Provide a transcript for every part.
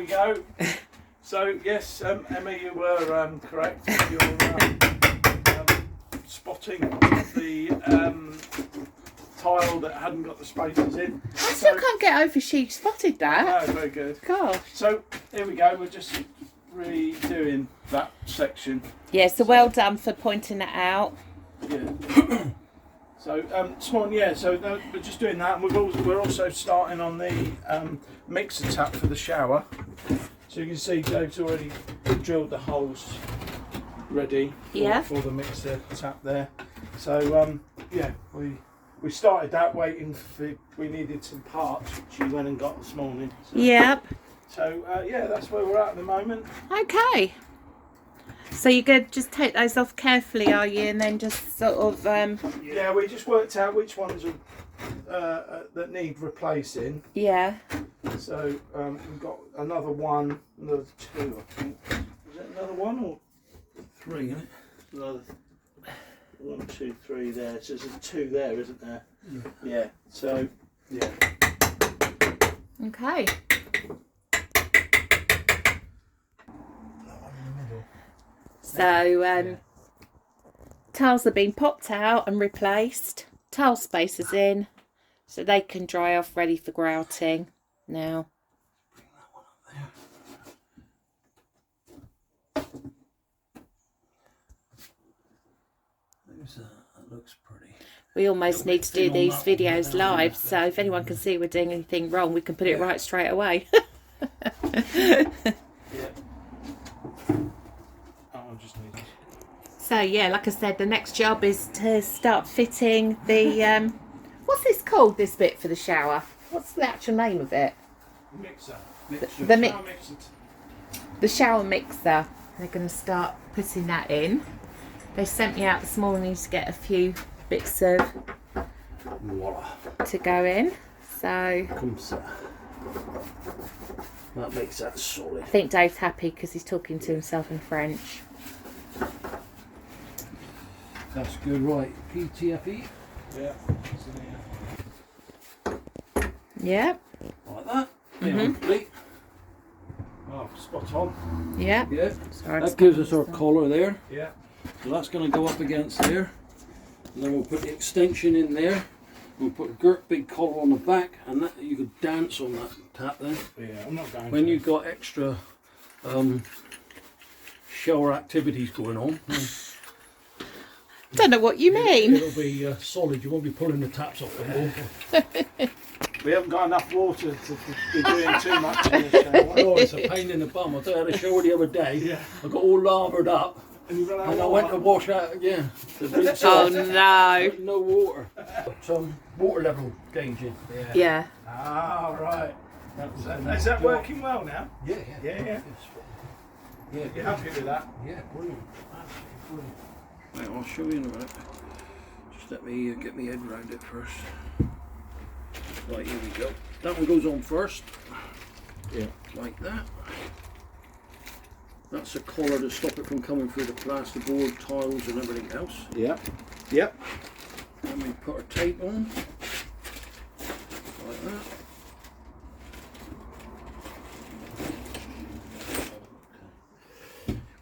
we go. So yes, Emma, you were correct. You're spotting the tile that hadn't got the spaces in. I still can't get over she spotted that. No, very good. Gosh. So here we go. We're just redoing that section. Yeah, so well done for pointing that out. Yeah. So small, yeah. So we're just doing that, and we're also starting on the mixer tap for the shower. So you can see Dave's already drilled the holes ready for the mixer tap there. So yeah, we started that waiting for, we needed some parts which you went and got this morning. So, Yep. So yeah, that's where we're at the moment. Okay. So you're going to just take those off carefully, are you? And then just sort of... Yeah, we just worked out which ones are, that need replacing. Yeah. So we've got another one, another two, I think. Is that another one or three, isn't it? Another 1, 2, 3 there. So there's a 2 there, isn't there? Yeah. So, yeah. Okay. So tiles have been popped out and replaced. Tile spacers in, so they can dry off, ready for grouting. Now. Bring that one up there. That looks pretty. We almost need to do these videos live, so if anyone can see we're doing anything wrong, we can put it right straight away. Yeah. So yeah, like I said, the next job is to start fitting the what's this called, this bit for the shower? What's the actual name of it? Mixer. The shower mixer. They're going to start putting that in. They sent me out this morning to get a few bits of to go in. So that makes that solid. I think Dave's happy because he's talking to himself in French. That's good, right? PTFE. Yeah. Yeah. Like that. Complete. Oh, spot on. Yeah. Yeah. Sorry, that gives us our collar there. Yeah. So that's going to go up against there. And then we'll put the extension in there. We'll put a girt big collar on the back, and that you could dance on that tap then. Yeah, I'm not going when you've got extra shower activities going on. Don't know what you mean. It'll be solid. You won't be pulling the taps off the wall. We haven't got enough water to be doing too much in the shower. Oh, it's a pain in the bum. I had a shower the other day. Yeah. I got all lathered up. And I went to wash out again. Oh no! No water. Some water level gauging. Yeah. Ah, right. Is that working well now? Yeah. Yeah. You're happy with that? Yeah, brilliant. Absolutely brilliant. Right, I'll show you in a minute. Just let me get my head around it first. Right, here we go. That one goes on first. Yeah. Like that. That's a collar to stop it from coming through the plasterboard, tiles and everything else. Yep. Yep. Then we put our tape on. Like that.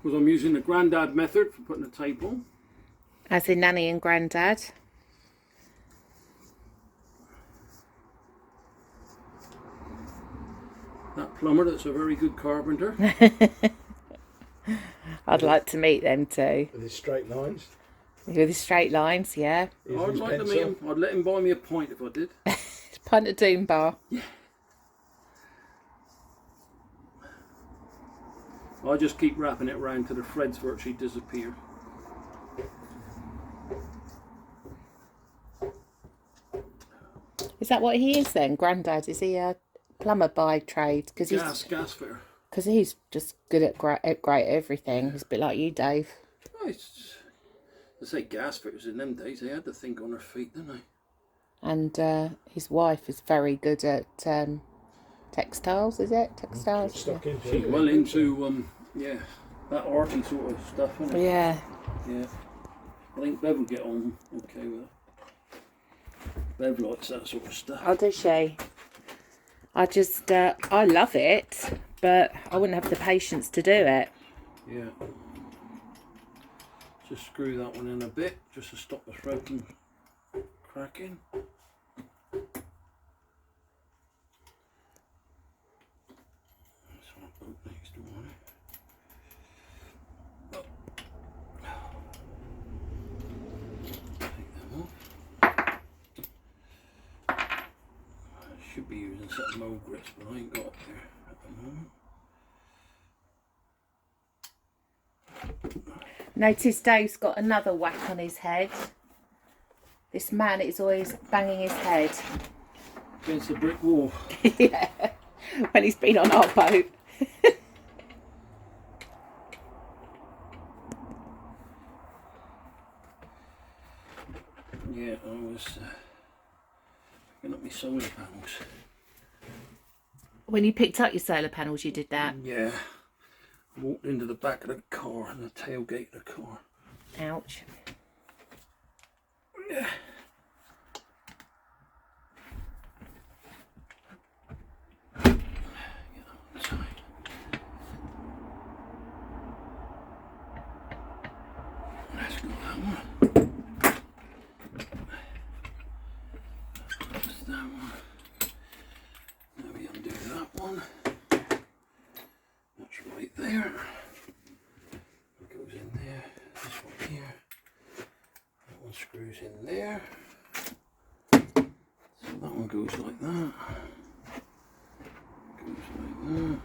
Because I'm using the Grandad method for putting the tape on. As in Nanny and Grandad. That plumber, that's a very good carpenter. I'd like to meet them too. With his straight lines. With his straight lines, yeah. I'd like to meet him. I'd let him buy me a pint if I did. Pint of Doom Bar. Yeah. I just keep wrapping it round till the threads virtually disappear. Is that what he is then, Grandad? Is he a plumber by trade? Cause gas fitter. Because he's just good at great everything. He's a bit like you, Dave. Oh, I say gas fitters in them days. They had to think on their feet, didn't they? And his wife is very good at textiles, is it? Textiles? She's well into, that arty sort of stuff, isn't it? Yeah. Yeah. I think Bev will get on okay with it. Bev likes that sort of stuff. Oh, does she? I just, I love it, but I wouldn't have the patience to do it. Yeah. Just screw that one in a bit, just to stop the thread from cracking. This one I'll put next to one. Take them off. I should be using a set of mold grits, but I ain't got it there at the moment. Notice Dave's got another whack on his head. This man is always banging his head. Against the brick wall. Yeah, when he's been on our boat. Yeah, I was picking up my solar panels. When you picked up your solar panels, you did that? Yeah. Walked into the back of the car and the tailgate of the car. Ouch. Yeah. That's not that one. That's that one. Now we undo that one. That's right there. It goes in there. This one here. That one screws in there. So that one goes like that. Goes like that.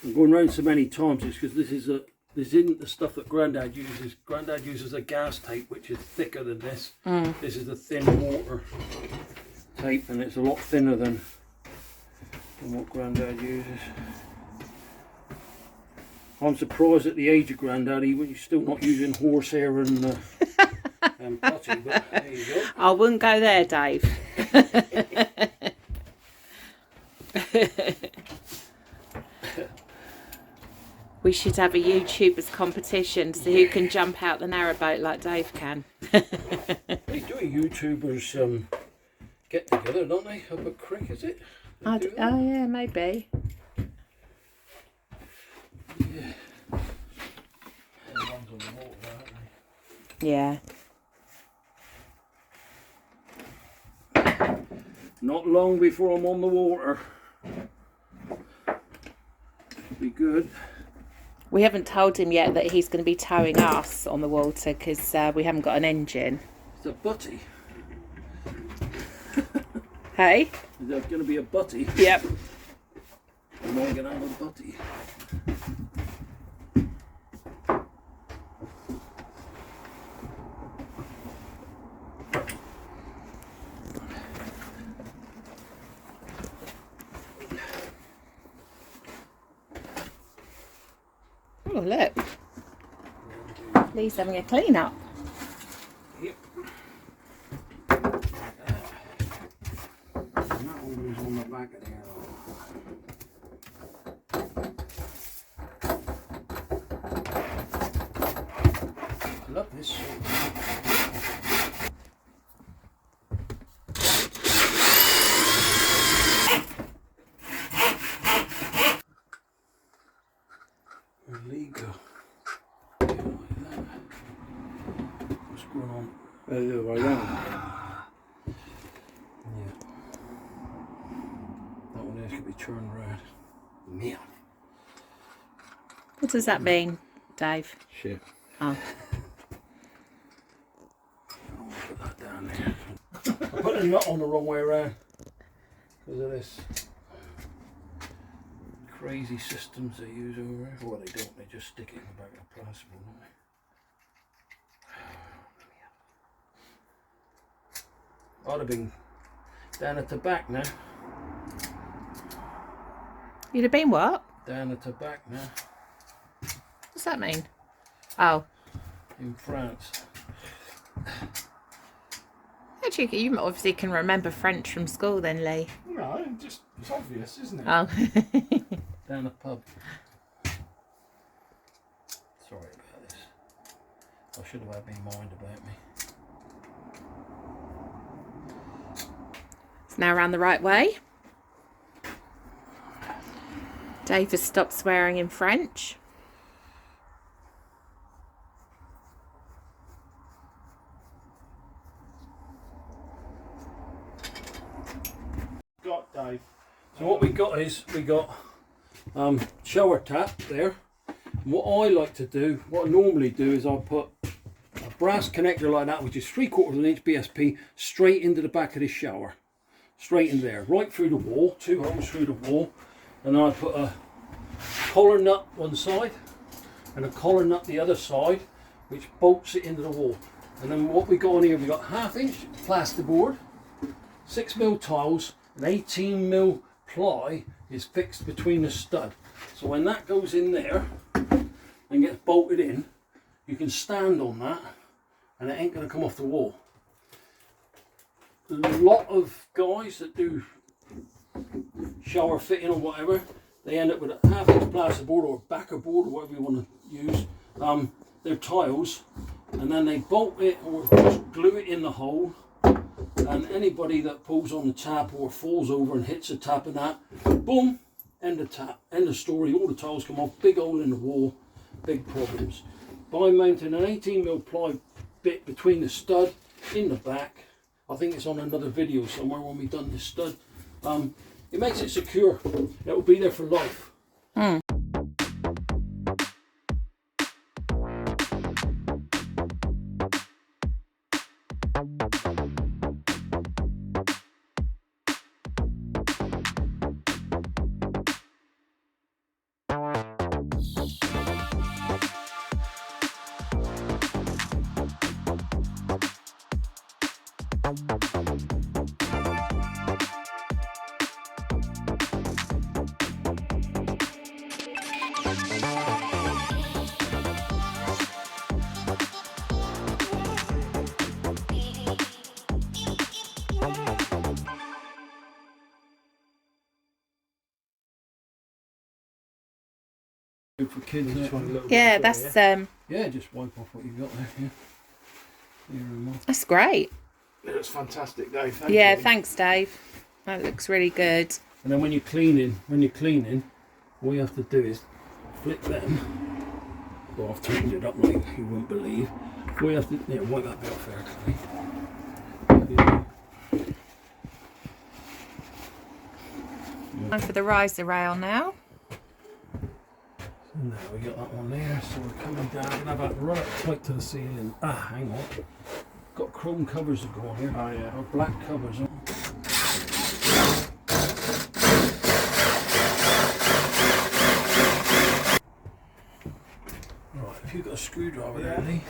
I'm going round so many times it's because this isn't the stuff that Grandad uses. Grandad uses a gas tape which is thicker than this. This is a thin water tape and it's a lot thinner than what Grandad uses. I'm surprised at the age of Grandad he's still not using horsehair and putty, but there you go. I wouldn't go there, Dave. We should have a YouTubers competition, so who can jump out the narrowboat like Dave can. They do a YouTubers get together, don't they? Up at Crick, is it? Oh yeah, maybe. Yeah. Yeah. Not long before I'm on the water. Be good. We haven't told him yet that he's going to be towing us on the water because we haven't got an engine. It's a butty. Hey? Is that going to be a butty? Yep. I might get out of a butty. Oh, look. Lee's having a clean up. Yep. And that one goes on the back of there. I love this shape. Illegal. Yeah, like that. What's going on? The other way round. Yeah. That one there could be turned around. Yeah. What does that mean, Dave? Shit. Oh. I'll put that down there. I put the nut on the wrong way around because of this crazy systems they use over here. Well, they don't, they just stick it in the back of the plastic, don't they? I'd have been down at the back now. You'd have been what? Down at the back now. What's that mean? Oh. In France. Actually, you obviously can remember French from school then, Lee. No, just it's obvious, isn't it? Oh. Down the pub. Sorry about this. I should have had my mind about me. It's now around the right way. Dave has stopped swearing in French. Got Dave. So what we got is shower tap there. And what I like to do, what I normally do is I'll put a brass connector like that, which is 3/4 of an inch BSP, straight into the back of the shower. Straight in there, right through the wall, 2 holes through the wall. And then I put a collar nut one side and a collar nut the other side, which bolts it into the wall. And then what we got on here, we got 1/2 inch plasterboard, 6mm tiles, an 18mm ply is fixed between the stud. So when that goes in there and gets bolted in, you can stand on that and it ain't going to come off the wall. A lot of guys that do shower fitting or whatever, they end up with a 1/2 inch plasterboard or a backer board or whatever you want to use. They're tiles, and then they bolt it or just glue it in the hole. And anybody that pulls on the tap or falls over and hits the tap and that, boom, end of tap, end of story. All the tiles come off, big hole in the wall, big problems. By mounting an 18mm ply bit between the stud in the back, I think it's on another video somewhere when we've done this stud, it makes it secure. It will be there for life. Good for kids. Yeah, that's Yeah, just wipe off what you've got there. Yeah. Here and there. that's great. It looks fantastic, Dave. Thank Yeah, you. thanks, Dave. That looks really good. And then when you're cleaning, all you have to do is flip them. Well, I've tightened it up like you wouldn't believe. All you have to wipe that bit off there, Time for the riser rail now. So now we got that one there, so we're coming down and have that right up tight to the ceiling. Ah, hang on. Got chrome covers to go on here. Oh yeah. Or black covers on. Right, if you've got a screwdriver there, Lee.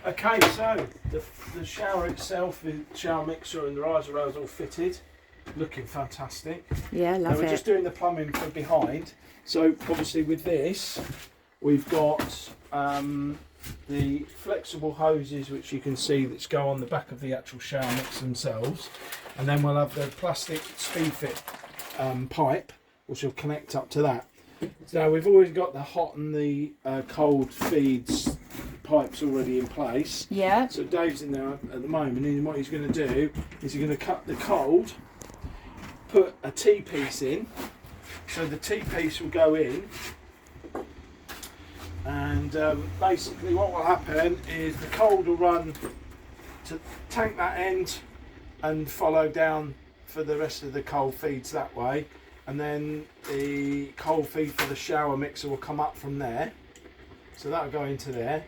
Okay, so the shower itself, the shower mixer and the riser rails all fitted, looking fantastic. Yeah, Now love we're it. just doing the plumbing for behind. So obviously with this, we've got the flexible hoses which you can see that go on the back of the actual shower mixer themselves, and then we'll have the plastic speed fit pipe which will connect up to that. So we've always got the hot and the cold feeds pipes already in place. Yeah. So Dave's in there at the moment, and what he's going to do is he's going to cut the cold, put a T-piece in, So the T-piece will go in, and basically what will happen is the cold will run to tank that end and follow down for the rest of the cold feeds that way, and then the cold feed for the shower mixer will come up from there, so that'll go into there.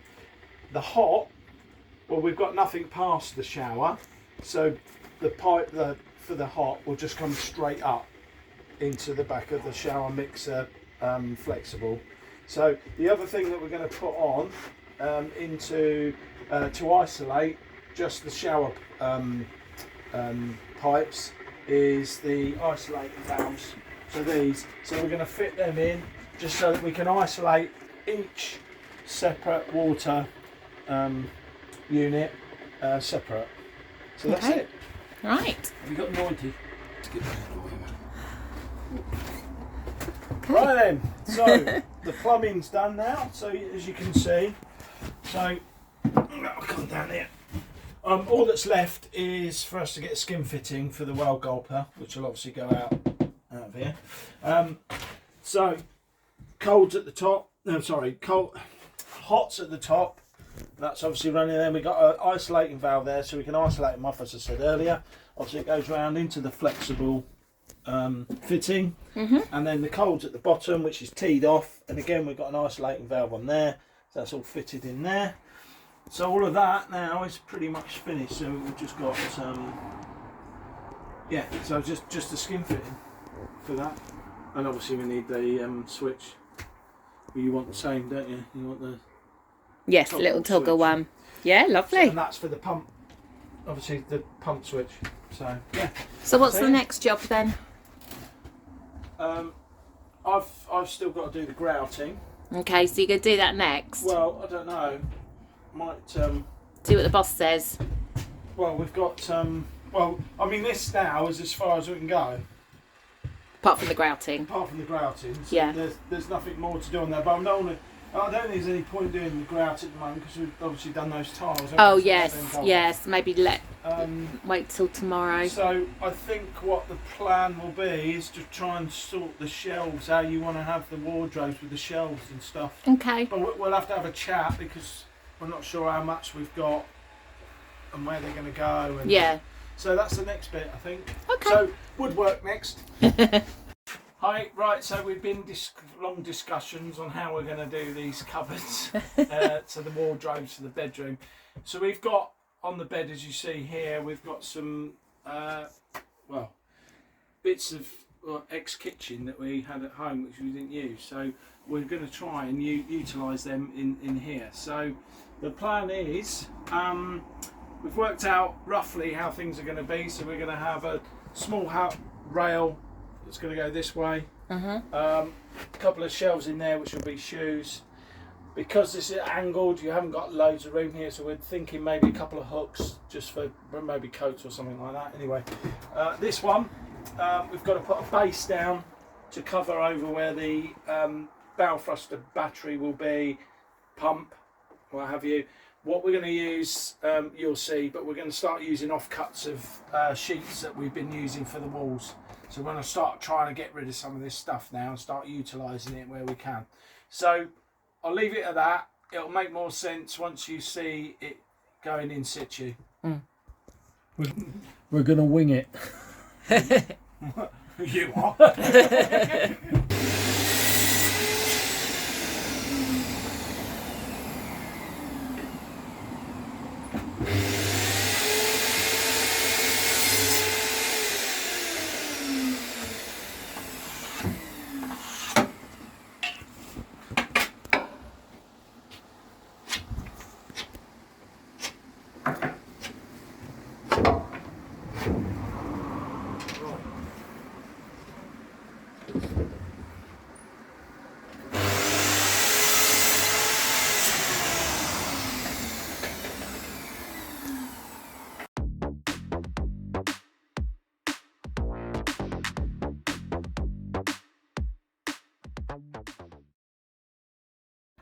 The hot, well, we've got nothing past the shower, so the pipe for the hot will just come straight up into the back of the shower mixer, flexible. So the other thing that we're going to put on into to isolate just the shower pipes is the isolating valves. So these, so we're going to fit them in just so that we can isolate each separate water unit separate. So that's Okay. it. Right. Have you got 90? Let's get that out of the way, man. Okay. Right then, so the plumbing's done now, so as you can see, so I'll come down here. All that's left is for us to get a skin fitting for the well gulper, which will obviously go out of here. So cold's at the top, no sorry, hot's at the top, that's obviously running there. We've got an isolating valve there so we can isolate them off, as I said earlier. Obviously it goes round into the flexible fitting, and then the cold's at the bottom, which is teed off, and again we've got an isolating valve on there, so that's all fitted in there. So all of that now is pretty much finished, so we've just got yeah, so just the skin fitting for that, and obviously we need the switch. Well, you want the same, don't you? You want the Yes, toggle little toggle switch. one. Yeah, lovely. And that's for the pump, obviously the pump switch. So yeah. So what's So, the next job then? I've still got to do the grouting. Okay, so you're going to do that next. Well, I don't know. Might See what the boss says. well, we've got well, I mean this now is as far as we can go, Apart from the grouting. apart from the grouting. So Yeah. There's nothing more to do on there. But I don't think there's any point doing the grout at the moment because we've obviously done those tiles. haven't Oh we? So yes, that's been yes. Maybe done. wait till tomorrow. So I think what the plan will be is to try and sort the shelves, how you want to have the wardrobes with the shelves and stuff. Okay. But we'll have to have a chat because we're not sure how much we've got and where they're going to go. And Yeah. So that's the next bit, I think. Okay. So woodwork next. Hi, right, so we've been long discussions on how we're going to do these cupboards, so the wardrobes for the bedroom. So we've got on the bed, as you see here, we've got some, well, bits of ex-kitchen that we had at home which we didn't use. So we're going to try and utilise them in here. So the plan is, we've worked out roughly how things are going to be. So we're going to have a small rail that's going to go this way. A couple of shelves in there which will be shoes. Because this is angled, you haven't got loads of room here, so we're thinking maybe a couple of hooks just for maybe coats or something like that. Anyway, this one we've got to put a base down to cover over where the bow thruster battery will be, pump, what have you. What we're going to use, you'll see, but we're going to start using offcuts of sheets that we've been using for the walls. So we're going to start trying to get rid of some of this stuff now and start utilising it where we can. So I'll leave it at that. It'll make more sense once you see it going in situ. We're going to wing it. You are.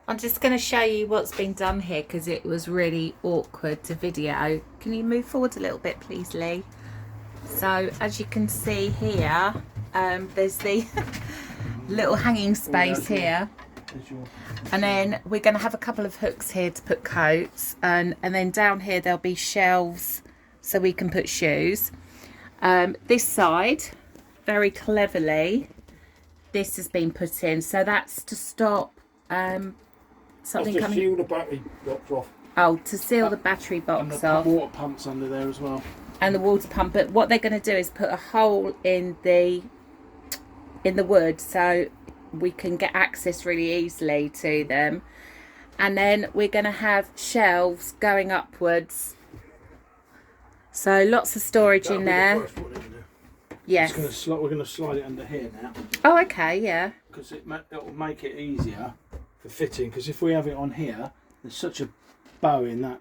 I'm just going to show you what's been done here because it was really awkward to video. Can you move forward a little bit, please, Lee? So as you can see here, there's the little hanging space here. There's your, And then we're going to have a couple of hooks here to put coats, and then down here there'll be shelves so we can put shoes. This side, very cleverly, this has been put in, so that's to stop something Just coming. seal the battery box off. Oh, to seal the battery and box the off, water pumps under there as well. and the water pump. But what they're going to do is put a hole in the wood so we can get access really easily to them. And then we're going to have shelves going upwards, so lots of storage in there. Yes. We're going to slide it under here now, Oh, okay, yeah. because it'll make it easier for fitting. Because if we have it on here, there's such a bow in that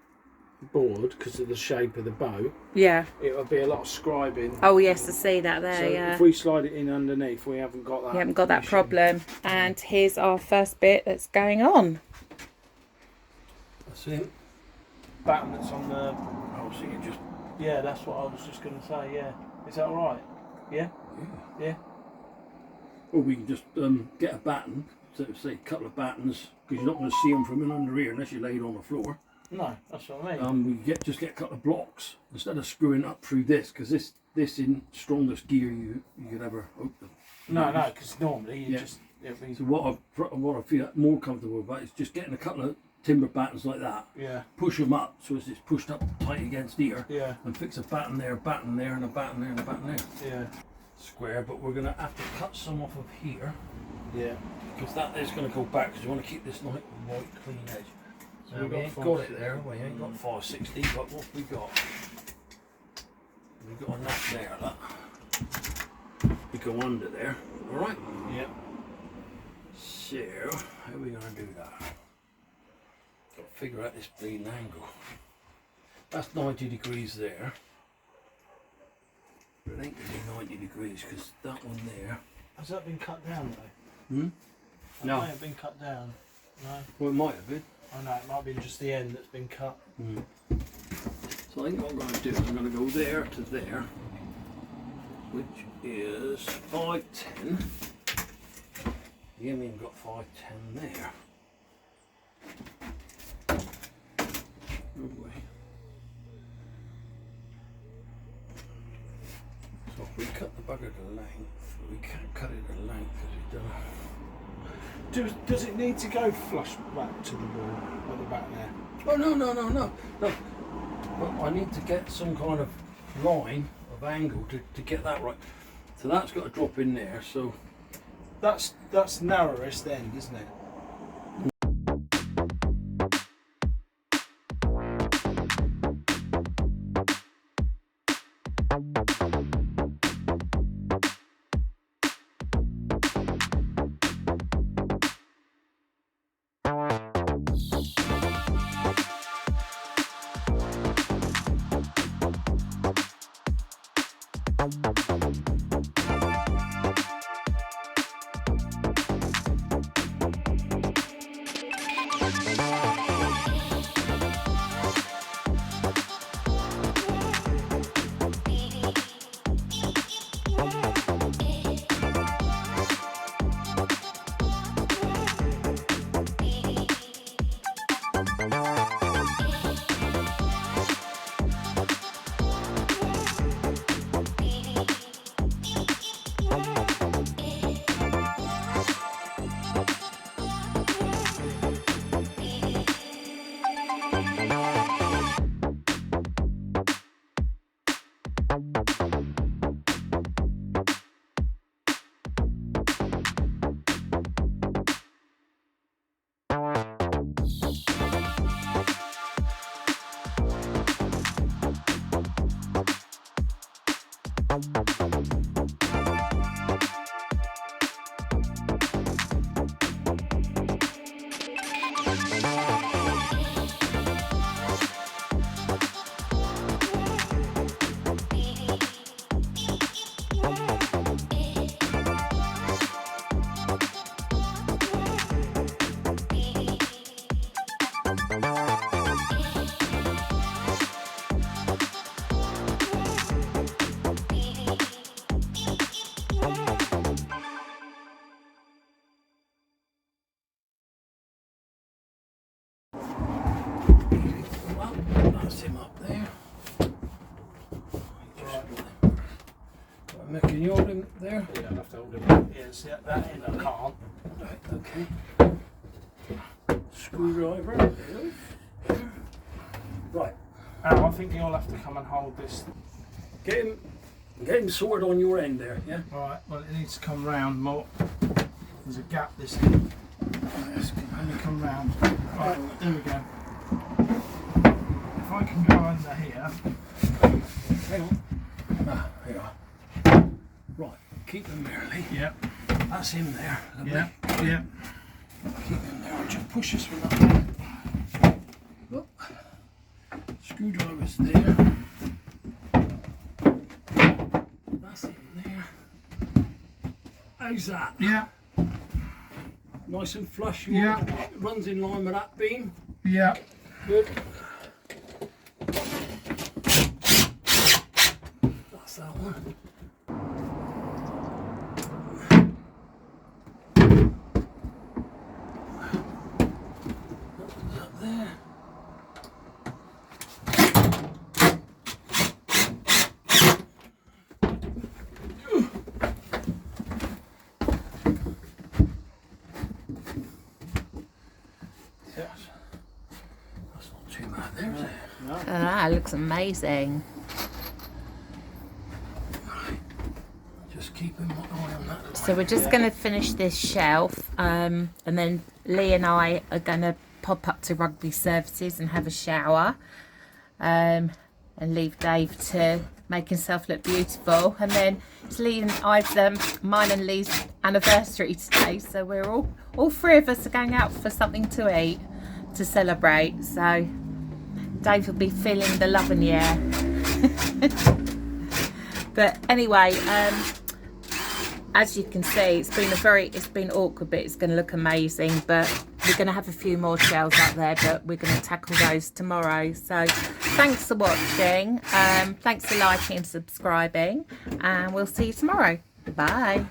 board because of the shape of the bow. Yeah. It'll be a lot of scribing. Oh, yes, I see that there, So yeah. if we slide it in underneath, we haven't got that. We haven't got that issue. problem. And here's our first bit that's going on. That's it. Batten that's on the. Oh, so you just. Yeah, that's what I was just going to say. Yeah, is that all right? Yeah. Yeah. Or we can just get a batten, so say a couple of battens, because you're not going to see them from in under here unless you lay it on the floor. No, that's what I mean. We just get a couple of blocks instead of screwing up through this, because this in strongest gear you could ever hope to. No, because normally you Yeah. just. It'll be, So what I feel more comfortable about is just getting a couple of timber battens like that, yeah. push them up so it's pushed up tight against here, Yeah. and fix a batten there, and a batten there, and a batten there, and a batten there. Yeah. Square, but we're going to have to cut some off of here, Yeah. because that is going to go back, because you want to keep this nice white clean edge. So So we've we got ain't 560. got it there, we ain't got 560, but what we got? We got enough there, look. We go under there, alright? Yeah. So, how are we going to do that? Got to figure out this bleeding angle. That's 90 degrees there. But it ain't really 90 degrees, because that one there. Has that been cut down though? That No. may have been cut down. No. Well, it might have been. Oh no, it might be just the end that's been cut. So I think what I'm going to do is I'm going to go there to there, which is 510. You haven't even got 510 there. No way. So if we cut the bugger to length, we can't cut it to length because we don't. Does it need to go flush back to the wall at the back there? Oh no. But I need to get some kind of line of angle to get that right. So that's got to drop in there. So That's narrowest end, isn't it? up. That's him up there. Right, can you hold him there? Yeah, I'll have to hold him. Yeah, see that end I can't. Right, okay. Screwdriver. Right. Now, I think you'll have to come and hold this. Get him sorted on your end there, yeah? Right, well, it needs to come round more. There's a gap this end. Right, only come round. Right, there we go. If I can go under here. Hang on. Ah, there you are. Right, keep him there, Lee. Yep. That's him there. Yep. Yep. Keep him there. I'll just push this one up. Look. Screwdriver's there. That's him there. How's that? Yeah. Nice and flush. Yeah. It runs in line with that beam. Yeah. Good. That's that one. That one's up there. That's not too bad there, is it? Oh, that looks amazing. Just keep an eye on that. So we're just going to finish this shelf, and then Lee and I are going to pop up to Rugby Services and have a shower, and leave Dave to make himself look beautiful. And then it's Lee and mine and Lee's anniversary today, so we're all three of us are going out for something to eat to celebrate. So Dave will be feeling the love in the air. But anyway, as you can see, it's been awkward, but it's going to look amazing. But we're going to have a few more shells out there, but we're going to tackle those tomorrow. So thanks for watching. Thanks for liking and subscribing, and we'll see you tomorrow. Bye.